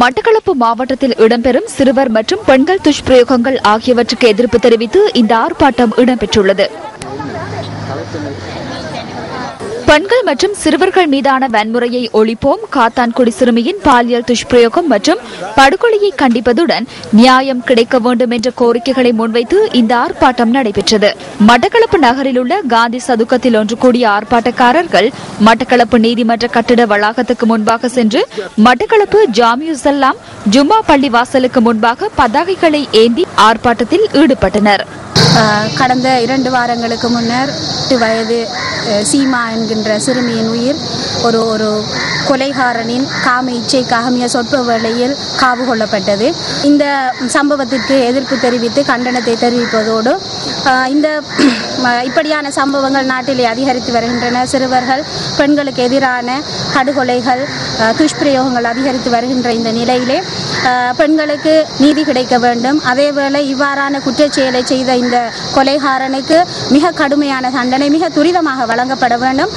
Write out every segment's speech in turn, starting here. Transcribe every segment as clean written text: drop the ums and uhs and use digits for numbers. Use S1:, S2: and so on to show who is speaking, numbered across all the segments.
S1: மட்டக்களப்பு மாவட்டத்தில் இடம்பெறும் சிறுவர் மற்றும் பெண்கள் துஷ்பிரயோகங்கள் ஆகியவற்றுக்கு எதிர்ப்பு தெரிவித்து இந்த ஆர்ப்பாட்டம் இடம்பெற்றுள்ளது. பெண்கள் மற்றும் சிறுவர்கள் மீதான வன்முறையை ஒழிப்போம், காத்தான்குடி சிறுமியின் பாலியல் துஷ்பிரயோகம் மற்றும் படுகொலையை கண்டிப்பதுடன் நியாயம் கிடைக்க வேண்டும் என்ற கோரிக்கைகளை முன்வைத்து இந்த ஆர்ப்பாட்டம் நடைபெற்றது. மட்டக்களப்பு நகரில் உள்ள காந்தி சதுக்கத்தில் ஒன்று கூடிய ஆர்ப்பாட்டக்காரர்கள் மட்டக்களப்பு நீதிமன்ற கட்டிட வளாகத்துக்கு முன்பாக சென்று மட்டக்களப்பு ஜாமியுசல்லாம் ஜும்மா பள்ளி வாசலுக்கு முன்பாக பதாகைகளை ஏந்தி ஆர்ப்பாட்டத்தில் ஈடுபட்டனர்.
S2: கடந்த 2 வாரங்களுக்கு முன்னர் 8 வயது சீமா என்கின்ற சிறுமியின் உயிர் ஒரு கொலைகாரனின் காம இச்சைக்காக மிக சொற்ப வேளையில் காவு கொள்ளப்பட்டது. இந்த சம்பவத்திற்கு எதிர்ப்பு தெரிவித்து கண்டனத்தை தெரிவிப்பதோடு இந்த இப்படியான சம்பவங்கள் நாட்டிலே அதிகரித்து வருகின்றன. சிறுவர்கள் பெண்களுக்கு எதிரான படுகொலைகள் துஷ்பிரயோகங்கள் அதிகரித்து வருகின்ற இந்த நிலையிலே பெண்களுக்கு நீதி கிடைக்க வேண்டும். அதேவேளை இவ்வாறான குற்றச்செயலை செய்த இந்த கொலைகாரனுக்கு மிக கடுமையான தண்டனை மிக துரிதமாக வழங்கப்பட வேண்டும்.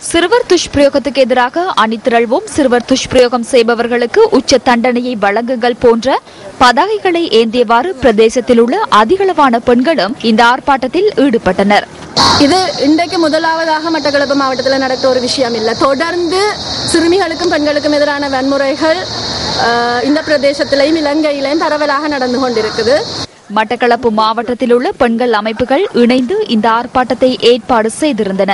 S1: சிறுவர் துஷ்பிரயோகத்துக்கு எதிராக அணிதிரள்வோம், சிறுவர் துஷ்பிரயோகம் செய்பவர்களுக்கு உச்ச தண்டனையை வழங்குங்கள் போன்ற பதாகைகளை ஏந்தியவாறு பிரதேசத்தில் உள்ள அதிகளவான பெண்களும் இந்த ஆர்ப்பாட்டத்தில் ஈடுபட்டனர்.
S3: இது இன்றைக்கு முதலாவதாக மட்டக்களப்பு மாவட்டத்தில் நடக்கிற ஒரு விஷயம் இல்லை. தொடர்ந்து சிறுமிகளுக்கும் பெண்களுக்கும் எதிரான வன்முறைகள் இந்த பிரதேசத்திலையும் இலங்கையிலையும் பரவலாக நடந்து கொண்டிருக்குது.
S1: மட்டக்களப்பு மாவட்டத்தில் உள்ள பெண்கள் அமைப்புகள் இணைந்து இந்த ஆர்ப்பாட்டத்தை ஏற்பாடு செய்திருந்தன.